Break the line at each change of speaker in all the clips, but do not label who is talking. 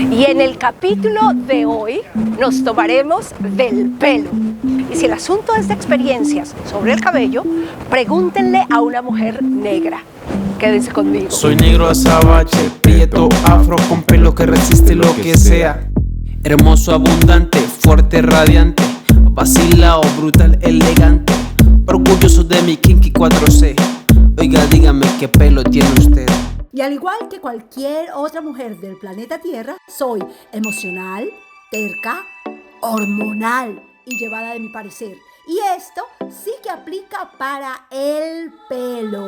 Y en el capítulo de hoy nos tomaremos del pelo. Y si el asunto es de experiencias sobre el cabello, pregúntenle a una mujer negra. Quédense conmigo.
Soy negro azabache, prieto, afro, con pelo que resiste lo que sea. Hermoso, abundante, fuerte, radiante, vacilao, brutal, elegante, orgulloso de mi kinky 4C. Oiga, dígame qué pelo tiene usted.
Y al igual que cualquier otra mujer del planeta Tierra, soy emocional, terca, hormonal y llevada de mi parecer. Y esto sí que aplica para el pelo.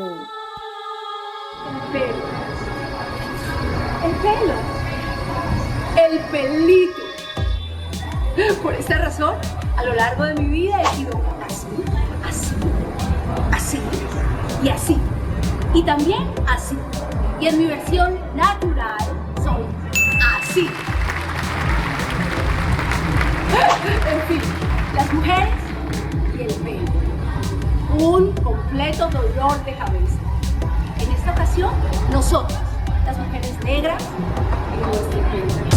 El pelito. Por esta razón, a lo largo de mi vida he sido así y así. Y también así. Y en mi versión natural soy así. En fin, las mujeres y el pelo. Un completo dolor de cabeza. En esta ocasión, nosotras, las mujeres negras y nuestro pelo.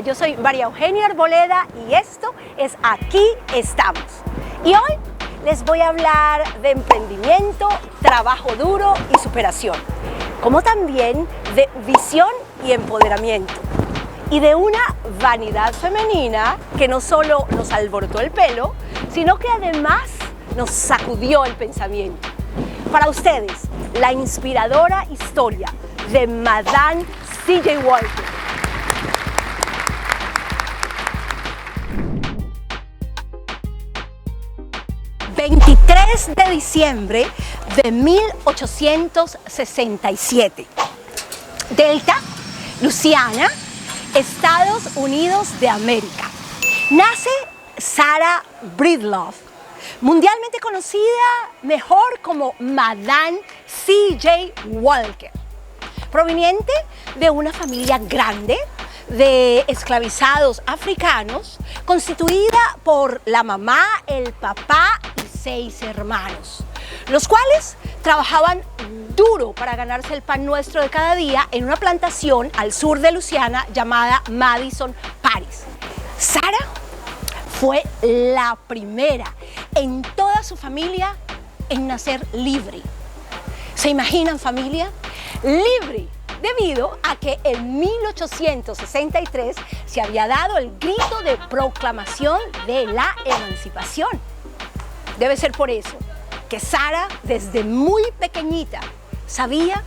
Yo soy María Eugenia Arboleda y esto es Aquí Estamos. Y hoy les voy a hablar de emprendimiento, trabajo duro y superación, como también de visión y empoderamiento. Y de una vanidad femenina que no solo nos alborotó el pelo, sino que además nos sacudió el pensamiento. Para ustedes, la inspiradora historia de Madame C.J. Walker. ...23 de diciembre de 1867. Delta, Luisiana, Estados Unidos de América. Nace Sarah Breedlove, mundialmente conocida mejor como Madame C.J. Walker. Proveniente de una familia grande de esclavizados africanos, constituida por la mamá, el papá y 6 hermanos, los cuales trabajaban duro para ganarse el pan nuestro de cada día en una plantación al sur de Luisiana llamada Madison Parish. Sarah fue la primera en toda su familia en nacer libre. ¿Se imaginan, familia? Libre, debido a que en 1863 se había dado el grito de proclamación de la emancipación. Debe ser por eso que Sarah, desde muy pequeñita, sabía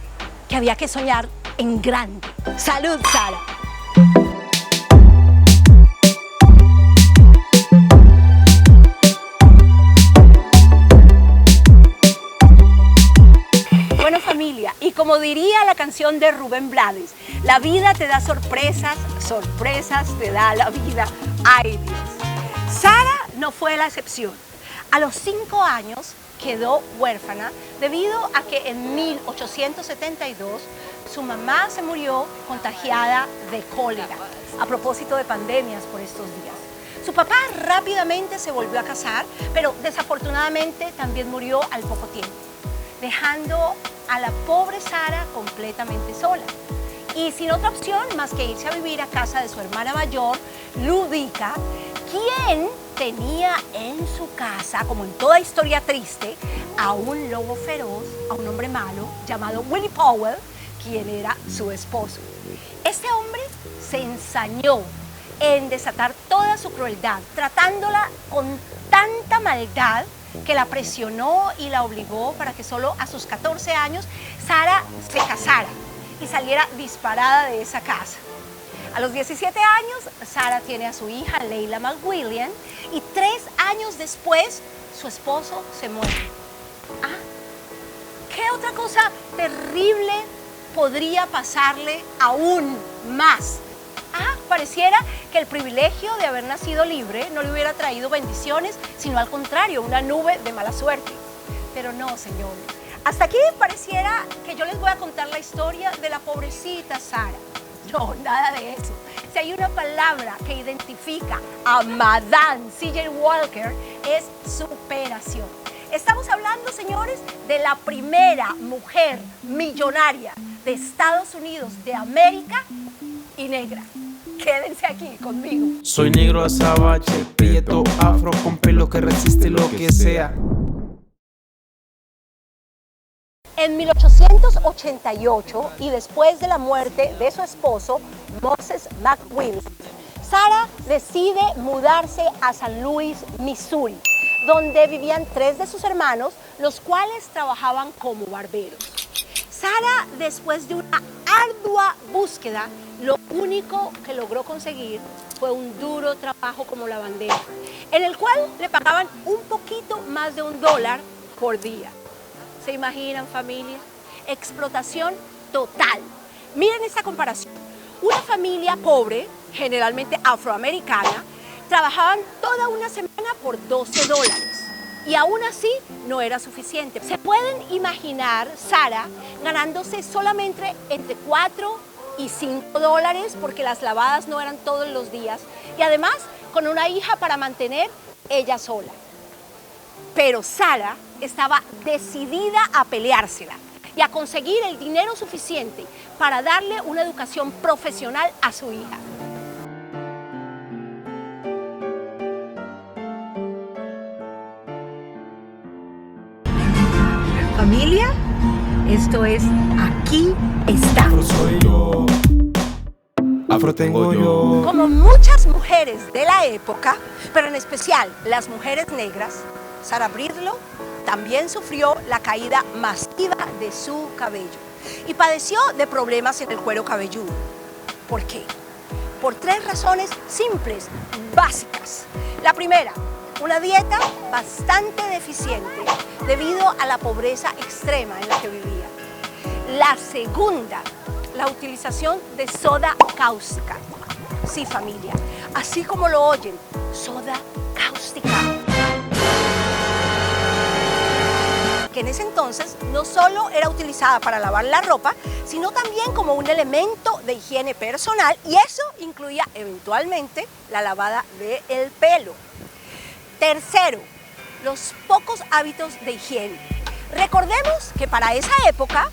que había que soñar en grande. ¡Salud, Sarah! Bueno, familia, y como diría la canción de Rubén Blades, la vida te da sorpresas, sorpresas te da la vida. ¡Ay, Dios! Sarah no fue la excepción. A los 5 años quedó huérfana debido a que en 1872 su mamá se murió contagiada de cólera, a propósito de pandemias por estos días. Su papá rápidamente se volvió a casar, pero desafortunadamente también murió al poco tiempo, dejando a la pobre Sarah completamente sola y sin otra opción más que irse a vivir a casa de su hermana mayor, Ludica, quien tenía en su casa, como en toda historia triste, a un lobo feroz, a un hombre malo llamado Willie Powell, quien era su esposo. Este hombre se ensañó en desatar toda su crueldad, tratándola con tanta maldad que la presionó y la obligó para que solo a sus 14 años Sarah se casara y saliera disparada de esa casa. A los 17 años, Sarah tiene a su hija Leila McWilliam y 3 años después, su esposo se muere. ¿Qué otra cosa terrible podría pasarle aún más? Pareciera que el privilegio de haber nacido libre no le hubiera traído bendiciones, sino al contrario, una nube de mala suerte. Pero no, señores. Hasta aquí pareciera que yo les voy a contar la historia de la pobrecita Sarah. No, nada de eso. Si hay una palabra que identifica a Madame C.J. Walker, es superación. Estamos hablando, señores, de la primera mujer millonaria de Estados Unidos de América y negra. Quédense aquí conmigo.
Soy negro azabache, prieto, afro, con pelo que resiste lo que sea.
En 1888, y después de la muerte de su esposo, Moses McWilliams, Sarah decide mudarse a San Luis, Missouri, donde vivían 3 de sus hermanos, los cuales trabajaban como barberos. Sarah, después de una ardua búsqueda, lo único que logró conseguir fue un duro trabajo como lavandera, en el cual le pagaban un poquito más de $1 por día. ¿Se imaginan, familia? Explotación total. Miren esta comparación. Una familia pobre, generalmente afroamericana, trabajaban toda una semana por $12. Y aún así no era suficiente. ¿Se pueden imaginar Sarah ganándose solamente entre $4 y $5 porque las lavadas no eran todos los días? Y además con una hija para mantener ella sola. Pero Sarah estaba decidida a peleársela y a conseguir el dinero suficiente para darle una educación profesional a su hija. Familia, esto es Aquí Está.
Afro soy yo, afro tengo yo.
Como muchas mujeres de la época, pero en especial las mujeres negras, Sarah Breedlove también sufrió la caída masiva de su cabello y padeció de problemas en el cuero cabelludo. ¿Por qué? Por 3 razones simples, básicas. La primera, una dieta bastante deficiente debido a la pobreza extrema en la que vivía. La segunda, la utilización de soda cáustica. Sí, familia, así como lo oyen, soda cáustica. Que en ese entonces no solo era utilizada para lavar la ropa, sino también como un elemento de higiene personal, y eso incluía eventualmente la lavada del pelo. Tercero, los pocos hábitos de higiene. Recordemos que para esa época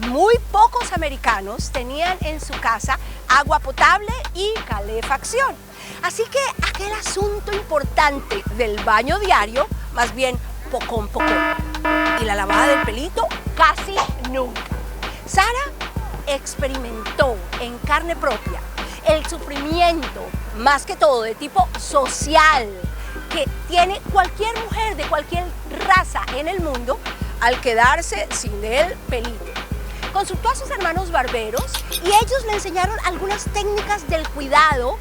muy pocos americanos tenían en su casa agua potable y calefacción. Así que aquel asunto importante del baño diario, más bien pocón. Y la lavada del pelito, casi nunca. Sarah experimentó en carne propia el sufrimiento, más que todo de tipo social, que tiene cualquier mujer de cualquier raza en el mundo al quedarse sin el pelito. Consultó a sus hermanos barberos y ellos le enseñaron algunas técnicas del cuidado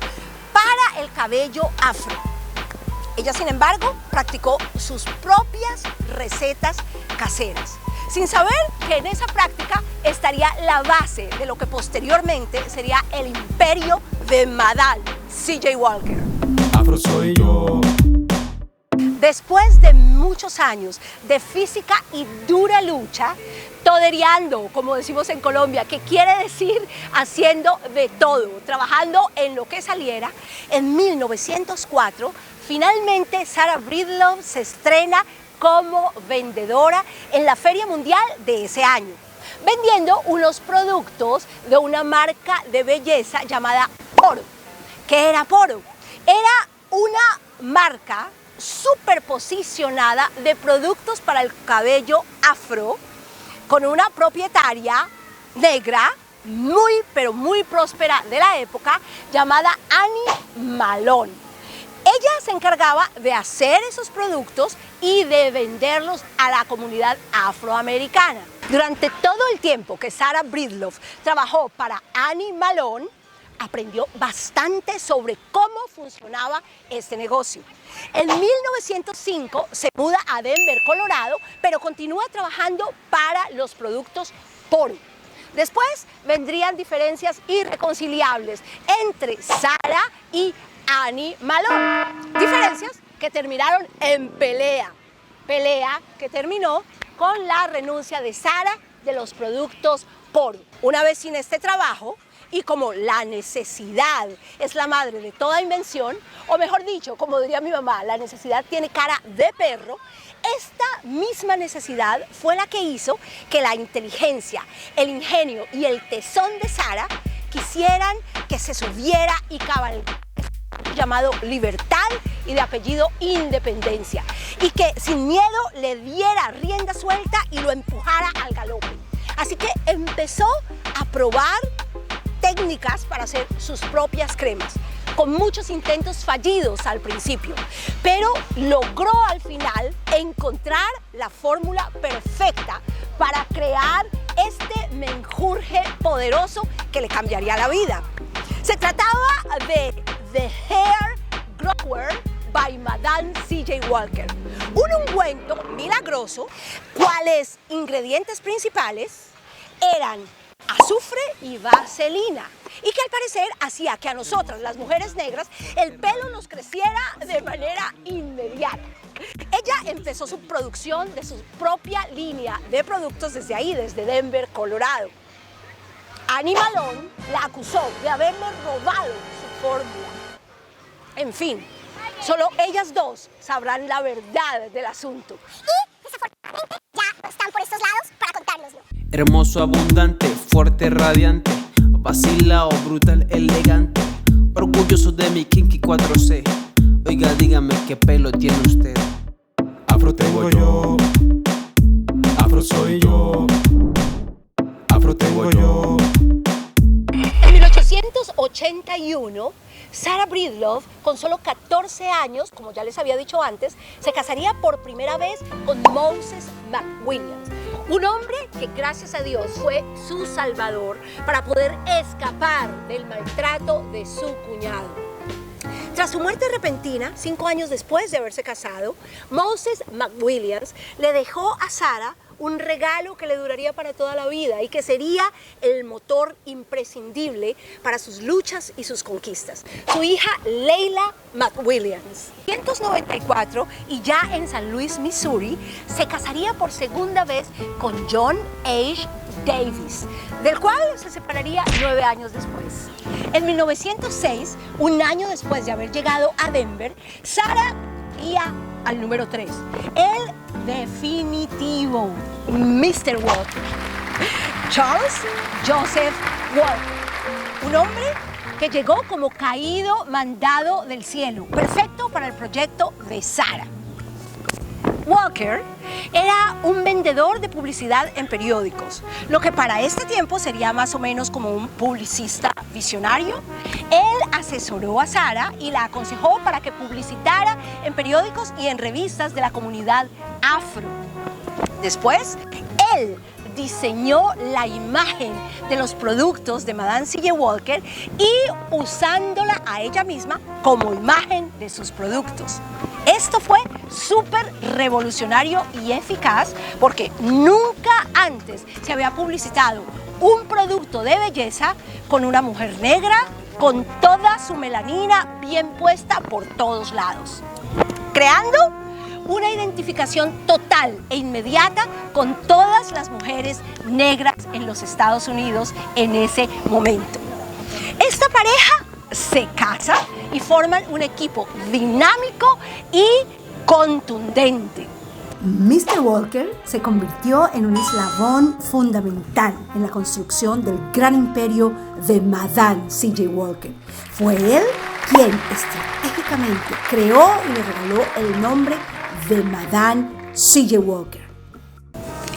para el cabello afro. Ella, sin embargo, practicó sus propias recetas caseras, sin saber que en esa práctica estaría la base de lo que posteriormente sería el imperio de Madame C.J. Walker.
Afro soy yo.
Después de muchos años de física y dura lucha, todereando, como decimos en Colombia, que quiere decir haciendo de todo, trabajando en lo que saliera, en 1904, finalmente Sarah Breedlove se estrena como vendedora en la Feria Mundial de ese año, vendiendo unos productos de una marca de belleza llamada Poro. ¿Qué era Poro? Era una marca superposicionada de productos para el cabello afro, con una propietaria negra muy próspera de la época llamada Annie Malone. Ella se encargaba de hacer esos productos y de venderlos a la comunidad afroamericana. Durante todo el tiempo que Sarah Breedlove trabajó para Annie Malone, aprendió bastante sobre cómo funcionaba este negocio. En 1905 se muda a Denver, Colorado, pero continúa trabajando para los productos Poro. Después vendrían diferencias irreconciliables entre Sarah y Annie Malone. Diferencias que terminaron en pelea. Pelea que terminó con la renuncia de Sarah de los productos Poro. Una vez sin este trabajo, Y como la necesidad es la madre de toda invención, o mejor dicho, como diría mi mamá, la necesidad tiene cara de perro, esta misma necesidad fue la que hizo que la inteligencia, el ingenio y el tesón de Sara quisieran que se subiera y cabalgara llamado Libertad y de apellido Independencia, y que sin miedo le diera rienda suelta y lo empujara al galope. Así que empezó a probar técnicas para hacer sus propias cremas, con muchos intentos fallidos al principio, pero logró al final encontrar la fórmula perfecta para crear este menjurje poderoso que le cambiaría la vida. Se trataba de The Hair Grower by Madame C.J. Walker, un ungüento milagroso cuyos ingredientes principales eran azufre y vaselina, y que al parecer hacía que a nosotras, las mujeres negras, el pelo nos creciera de manera inmediata. Ella empezó su producción de su propia línea de productos desde ahí, desde Denver, Colorado. Annie Malone la acusó de haberle robado su fórmula. En fin, solo ellas dos sabrán la verdad del asunto.
Y desafortunadamente ya están por estos lados para contárnoslo.
Hermoso, abundante, fuerte, radiante, vacilao, brutal, elegante, orgulloso de mi kinky 4C. Oiga, dígame qué pelo tiene usted.
Afro tengo yo, afro soy yo, afro tengo yo.
En 1881, Sarah Breedlove, con solo 14 años, como ya les había dicho antes, se casaría por primera vez con Moses McWilliams, un hombre que gracias a Dios fue su salvador para poder escapar del maltrato de su cuñado. Tras su muerte repentina, 5 años después de haberse casado, Moses McWilliams le dejó a Sarah un regalo que le duraría para toda la vida y que sería el motor imprescindible para sus luchas y sus conquistas. Su hija Leila McWilliams. En 1994, y ya en San Luis, Missouri, se casaría por segunda vez con John H. Davis, del cual se separaría 9 años después. En 1906, un año después de haber llegado a Denver, Sarah iría al número 3, el definitivo Mr. Walker, Charles Joseph Walker, un hombre que llegó como caído mandado del cielo, perfecto para el proyecto de Sarah. Walker era un vendedor de publicidad en periódicos, lo que para este tiempo sería más o menos como un publicista visionario. Él asesoró a Sarah y la aconsejó para que publicitara en periódicos y en revistas de la comunidad afro. Después, él diseñó la imagen de los productos de Madame C.J. Walker y usándola a ella misma como imagen de sus productos. Esto fue súper revolucionario y eficaz porque nunca antes se había publicitado un producto de belleza con una mujer negra con toda su melanina bien puesta por todos lados, creando una identificación total e inmediata con todas las mujeres negras en los Estados Unidos en ese momento. Esta pareja se casa y forman un equipo dinámico y contundente.
Mr. Walker se convirtió en un eslabón fundamental en la construcción del gran imperio de Madame C.J. Walker. Fue él quien estratégicamente creó y le regaló el nombre de Madame C.J. Walker.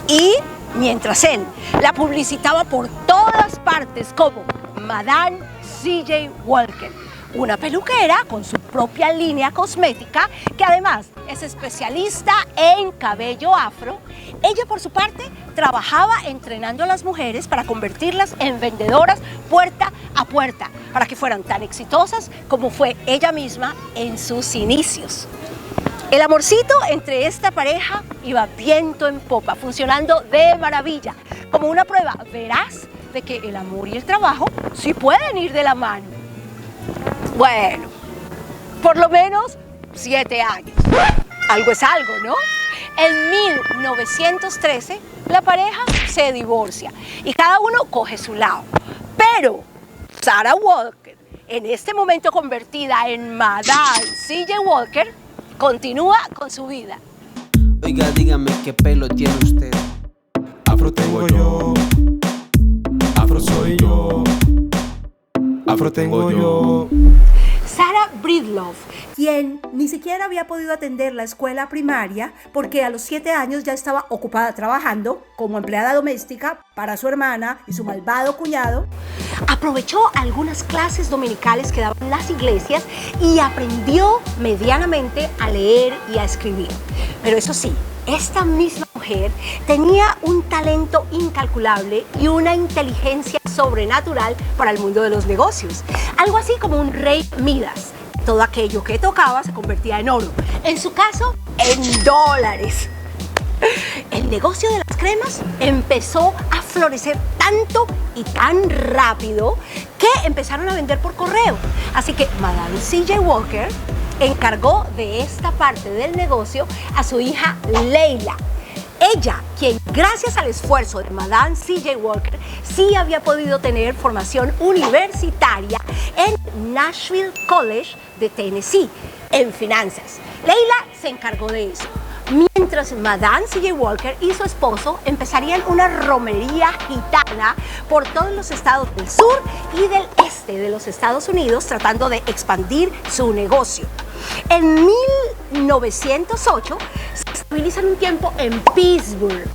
Y mientras él la publicitaba por todas partes como Madame C.J. Walker, una peluquera con su propia línea cosmética que además es especialista en cabello afro, ella por su parte trabajaba entrenando a las mujeres para convertirlas en vendedoras puerta a puerta, para que fueran tan exitosas como fue ella misma en sus inicios. El amorcito entre esta pareja iba viento en popa, funcionando de maravilla, como una prueba veraz de que el amor y el trabajo sí pueden ir de la mano. Bueno, por lo menos 7 años. Algo es algo, ¿no? En 1913, la pareja se divorcia y cada uno coge su lado. Pero Sarah Walker, en este momento convertida en Madame C.J. Walker, continúa con su vida.
Oiga, dígame qué pelo tiene usted.
Afro tengo yo, afro soy yo, afro tengo yo.
Sarah Breedlove,
quien ni siquiera había podido atender la escuela primaria porque a los 7 años ya estaba ocupada trabajando como empleada doméstica para su hermana y su malvado cuñado,
aprovechó algunas clases dominicales que daban las iglesias y aprendió medianamente a leer y a escribir. Pero eso sí, esta misma mujer tenía un talento incalculable y una inteligencia sobrenatural para el mundo de los negocios. Algo así como un rey Midas. Todo aquello que tocaba se convertía en oro. En su caso, en dólares. El negocio de las cremas empezó a florecer tanto y tan rápido que empezaron a vender por correo. Así que Madame C.J. Walker encargó de esta parte del negocio a su hija Leila. Ella, quien gracias al esfuerzo de Madame C.J. Walker sí había podido tener formación universitaria en Nashville College de Tennessee en finanzas. Leila se encargó de eso. Mientras Madame C.J. Walker y su esposo empezarían una romería gitana por todos los estados del sur y del este de los Estados Unidos tratando de expandir su negocio. En 1908 se estabilizan un tiempo en Pittsburgh,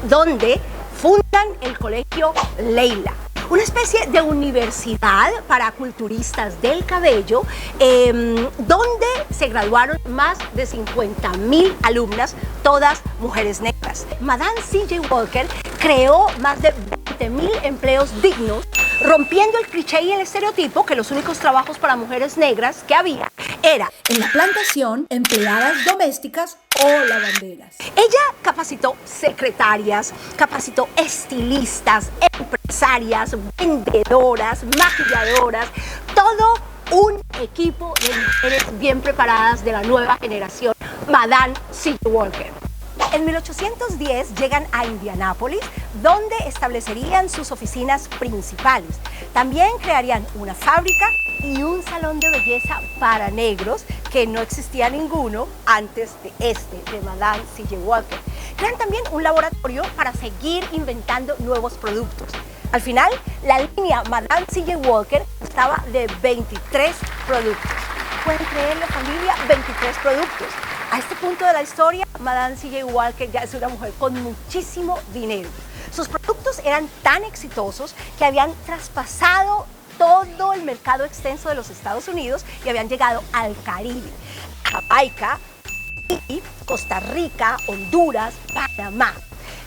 donde fundan el colegio Leila, una especie de universidad para culturistas del cabello, donde se graduaron más de 50,000 alumnas, todas mujeres negras. Madame C.J. Walker creó más de 20,000 empleos dignos, rompiendo el cliché y el estereotipo que los únicos trabajos para mujeres negras que había era
en la plantación, empleadas domésticas o lavanderas.
Ella capacitó secretarias, capacitó estilistas, empresarias, vendedoras, maquilladoras, todo un equipo de mujeres bien preparadas de la nueva generación, Madame C.J. Walker. En 1810 llegan a Indianápolis, donde establecerían sus oficinas principales. También crearían una fábrica y un salón de belleza para negros, que no existía ninguno antes de Madame C.J. Walker. Crean también un laboratorio para seguir inventando nuevos productos. Al final, la línea Madame C.J. Walker estaba de 23 productos. ¿Pueden creerlo, familia? 23 productos. A este punto de la historia, Madame C.J. Walker ya es una mujer con muchísimo dinero. Sus productos eran tan exitosos que habían traspasado todo el mercado extenso de los Estados Unidos y habían llegado al Caribe, Jamaica, Costa Rica, Honduras, Panamá.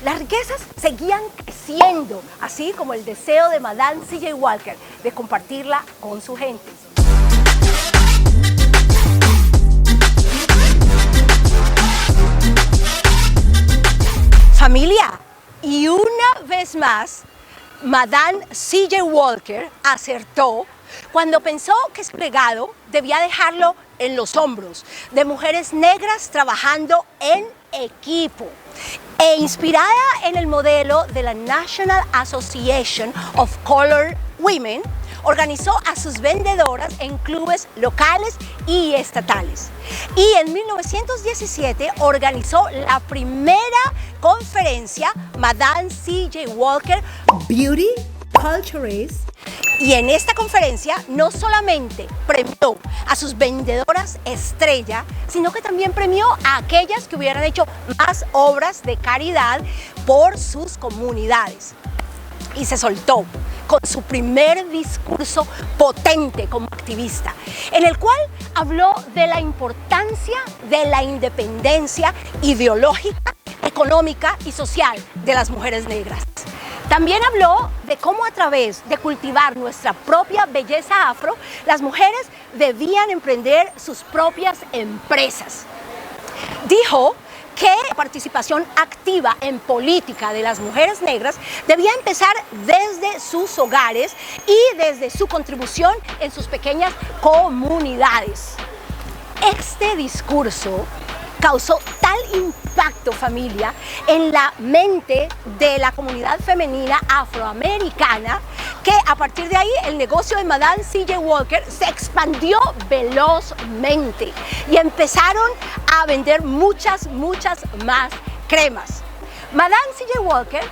Las riquezas seguían creciendo, así como el deseo de Madame C.J. Walker de compartirla con su gente. Familia, y una vez más, Madame C.J. Walker acertó cuando pensó que su legado debía dejarlo en los hombros de mujeres negras trabajando en equipo. E inspirada en el modelo de la National Association of Colored Women, organizó a sus vendedoras en clubes locales y estatales. Y en 1917 organizó la primera conferencia Madame C.J. Walker
Beauty Culturist.
Y en esta conferencia no solamente premió a sus vendedoras estrella, sino que también premió a aquellas que hubieran hecho más obras de caridad por sus comunidades. Y se soltó con su primer discurso potente como activista, en el cual habló de la importancia de la independencia ideológica, económica y social de las mujeres negras. También habló de cómo a través de cultivar nuestra propia belleza afro, las mujeres debían emprender sus propias empresas. Dijo que la participación activa en política de las mujeres negras debía empezar desde sus hogares y desde su contribución en sus pequeñas comunidades. Este discurso causó tal impacto, familia, en la mente de la comunidad femenina afroamericana que a partir de ahí el negocio de Madame C.J. Walker se expandió velozmente y empezaron a vender muchas más cremas. Madame C.J. Walker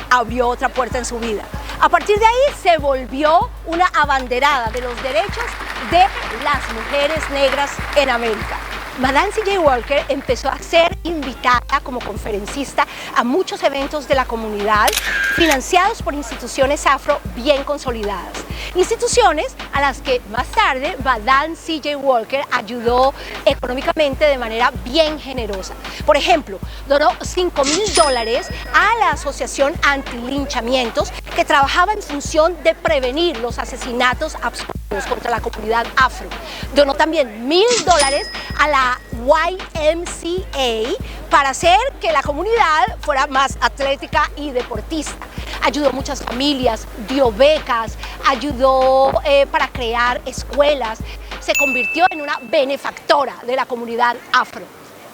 abrió otra puerta en su vida. A partir de ahí se volvió una abanderada de los derechos de las mujeres negras en América. Madame C.J. Walker empezó a ser invitada como conferencista a muchos eventos de la comunidad financiados por instituciones afro bien consolidadas. Instituciones a las que más tarde Madame C.J. Walker ayudó económicamente de manera bien generosa. Por ejemplo, donó $5,000 a la Asociación Antilinchamientos, que trabajaba en función de prevenir los asesinatos absurdos contra la comunidad afro. Donó también $1,000 a la YMCA para hacer que la comunidad fuera más atlética y deportista. Ayudó a muchas familias, dio becas, ayudó para crear escuelas, se convirtió en una benefactora de la comunidad afro.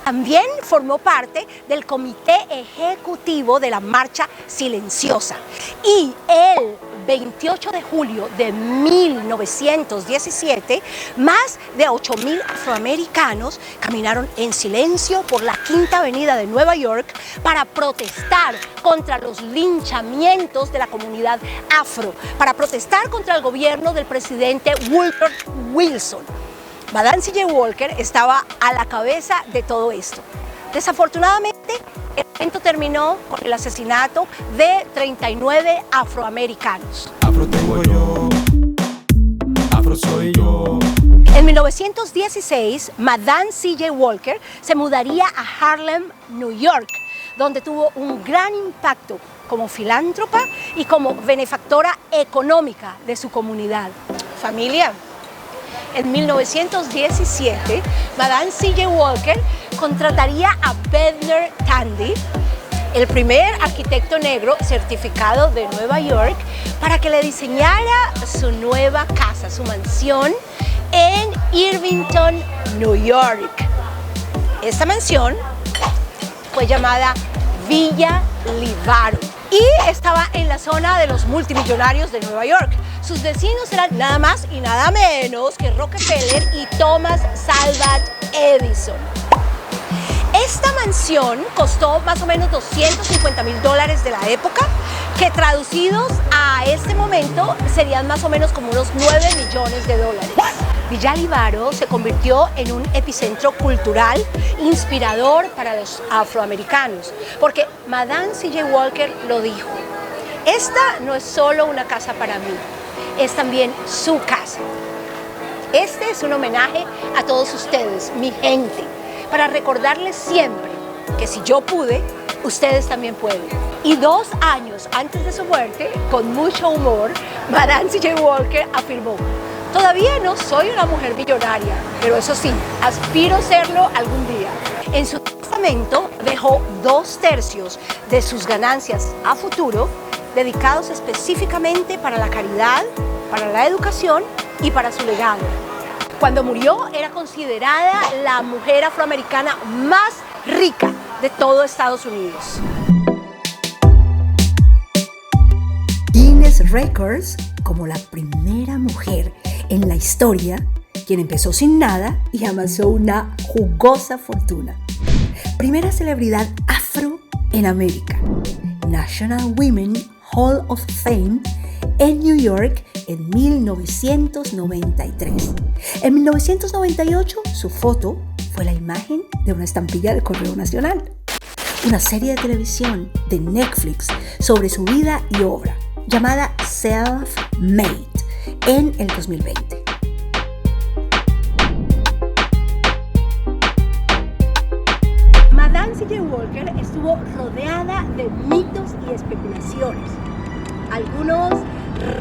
También formó parte del comité ejecutivo de la Marcha Silenciosa y el 28 de julio de 1917, más de 8,000 afroamericanos caminaron en silencio por la Quinta Avenida de Nueva York para protestar contra los linchamientos de la comunidad afro, para protestar contra el gobierno del presidente Woodrow Wilson. Madame C.J. Walker estaba a la cabeza de todo esto. Desafortunadamente, el evento terminó con el asesinato de 39 afroamericanos.
Afro tengo yo, afro soy yo.
En 1916, Madame C.J. Walker se mudaría a Harlem, New York, donde tuvo un gran impacto como filántropa y como benefactora económica de su comunidad. Familia. En 1917, Madame C.J. Walker contrataría a Bednar Tandy, el primer arquitecto negro certificado de Nueva York, para que le diseñara su nueva casa, su mansión en Irvington, New York. Esta mansión fue llamada Villa Libaro y estaba en la zona de los multimillonarios de Nueva York. Sus vecinos eran nada más y nada menos que Rockefeller y Thomas Salvat Edison. Esta mansión costó más o menos $250,000 de la época, que traducidos a este momento serían más o menos como unos $9 millones. Villa Libaro se convirtió en un epicentro cultural inspirador para los afroamericanos, porque Madame C.J. Walker lo dijo: esta no es solo una casa para mí, es también su casa. Este es un homenaje a todos ustedes, mi gente, para recordarles siempre que si yo pude, ustedes también pueden. Y 2 años antes de su muerte, con mucho humor, Madame C.J. Walker afirmó: todavía no soy una mujer millonaria, pero eso sí, aspiro a serlo algún día. En su testamento dejó 2/3 de sus ganancias a futuro dedicados específicamente para la caridad, para la educación y para su legado. Cuando murió, era considerada la mujer afroamericana más rica de todo Estados Unidos.
Guinness Records como la primera mujer en la historia quien empezó sin nada y amasó una jugosa fortuna. Primera celebridad afro en América. National Women Hall of Fame en New York en 1993. En 1998, su foto fue la imagen de una estampilla del Correo Nacional. Una serie de televisión de Netflix sobre su vida y obra, llamada Self-Made, en el 2020.
Madame C.J. Walker estuvo rodeada de mitos y especulaciones. Algunos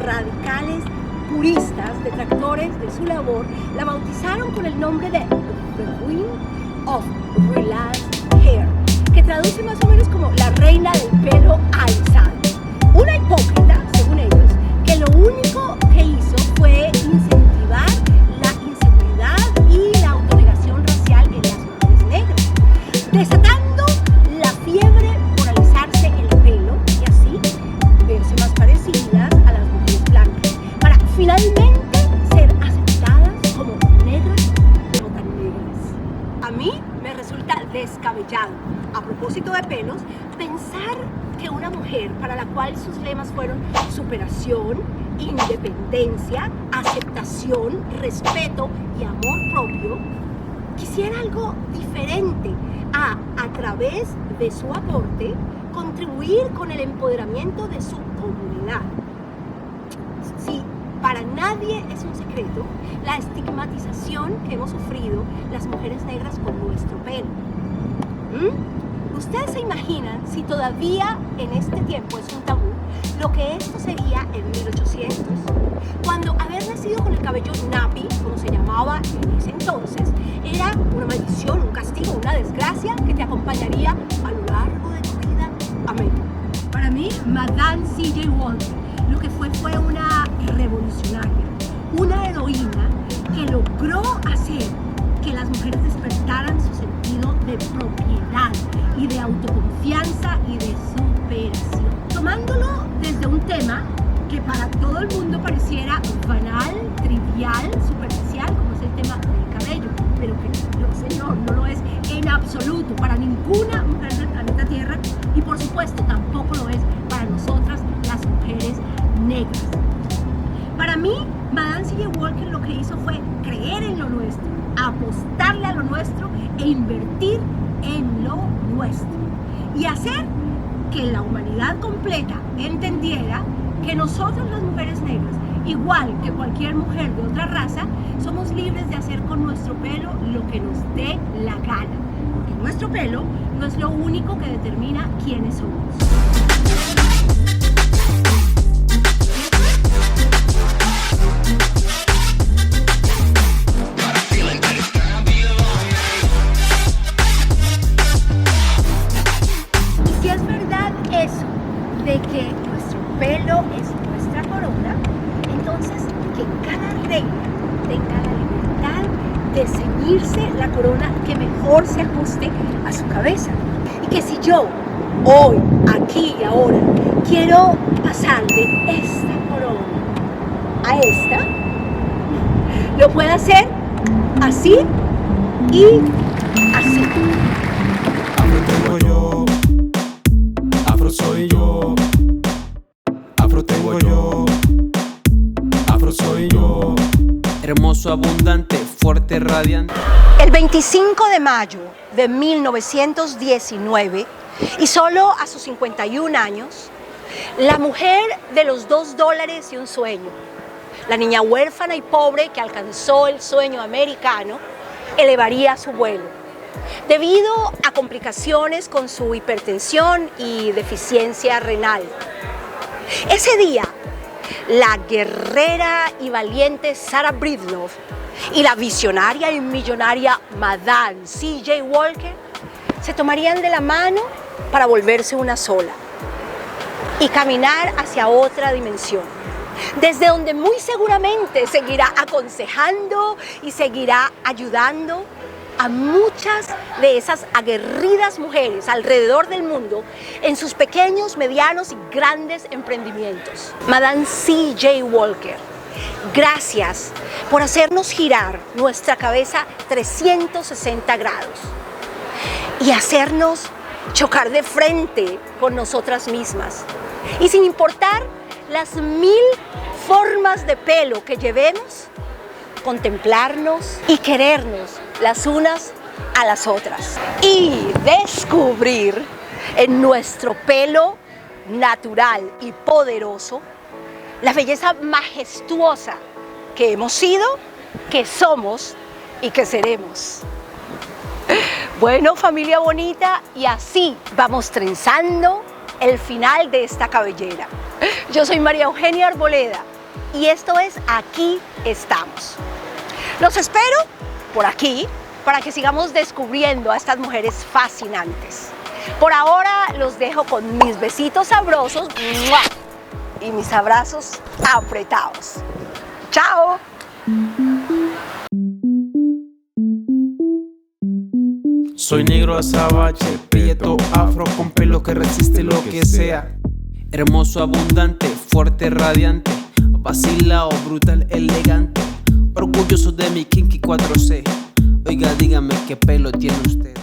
radicales puristas, detractores de su labor, la bautizaron con el nombre de The Queen of Relaxed Hair, que traduce más o menos como la reina del pelo alisado. Una hipócrita, según ellos, que lo único que hizo fue incentivar la inseguridad y la autonegación racial en las mujeres negras, desatando la fiebre por alisarse el pelo y así verse más parecidas a las mujeres blancas.
Pensar que una mujer para la cual sus lemas fueron superación, independencia, aceptación, respeto y amor propio, quisiera algo diferente a través de su aporte, contribuir con el empoderamiento de su comunidad. Sí, para nadie es un secreto la estigmatización que hemos sufrido las mujeres negras con nuestro pelo. ¿Ustedes se imaginan si todavía en este tiempo es un tabú lo que esto sería en 1800? Cuando haber nacido con el cabello nappy, como se llamaba en ese entonces, era una maldición, un castigo, una desgracia que te acompañaría a lo largo de tu vida. Amén. Para mí, Madame C.J. Walker, lo que fue una revolucionaria, una heroína que logró hacer que las mujeres despertaran su sentido de propiedad y de autoconfianza y de superación. Tomándolo desde un tema que para todo el mundo pareciera banal, trivial, superficial, como es el tema del cabello, pero que no, señor, no lo es en absoluto para ninguna mujer del planeta Tierra y por supuesto tampoco lo es para nosotras las mujeres negras. Para mí, Madame C.J. Walker lo que hizo fue creer en lo nuestro, apostarle a lo nuestro e invertir en lo nuestro y hacer que la humanidad completa entendiera que nosotras las mujeres negras, igual que cualquier mujer de otra raza, somos libres de hacer con nuestro pelo lo que nos dé la gana, porque nuestro pelo no es lo único que determina quiénes somos. De que nuestro pelo es nuestra corona, entonces que cada reina tenga la libertad de ceñirse la corona que mejor se ajuste a su cabeza. Y que si yo hoy, aquí y ahora, quiero pasar de esta corona a esta, lo puedo hacer así y así.
Afro tengo yo, afro soy yo. Afro tengo yo, afro soy yo.
Hermoso, abundante, fuerte, radiante.
El 25 de mayo de 1919, y solo a sus 51 años, la mujer de los $2 y un sueño, la niña huérfana y pobre que alcanzó el sueño americano, elevaría su vuelo. Debido a complicaciones con su hipertensión y deficiencia renal. Ese día, la guerrera y valiente Sarah Bridloff y la visionaria y millonaria Madame C.J. Walker se tomarían de la mano para volverse una sola y caminar hacia otra dimensión, desde donde muy seguramente seguirá aconsejando y seguirá ayudando a muchas de esas aguerridas mujeres alrededor del mundo en sus pequeños, medianos y grandes emprendimientos. Madame C.J. Walker, gracias por hacernos girar nuestra cabeza 360 grados y hacernos chocar de frente con nosotras mismas. Y sin importar las 1000 formas de pelo que llevemos, contemplarnos y querernos las unas a las otras y descubrir en nuestro pelo natural y poderoso la belleza majestuosa que hemos sido, que somos y que seremos. Bueno, familia bonita, y así vamos trenzando el final de esta cabellera. Yo soy María Eugenia Arboleda y esto es Aquí Estamos. Los espero por aquí para que sigamos descubriendo a estas mujeres fascinantes. Por ahora los dejo con mis besitos sabrosos y mis abrazos apretados. ¡Chao!
Soy negro azabache, prieto, afro, con pelo que resiste lo que sea. Hermoso, abundante, fuerte, radiante, vacilao, brutal, elegante. Orgulloso de mi kinky 4C. Oiga, dígame qué pelo tiene usted.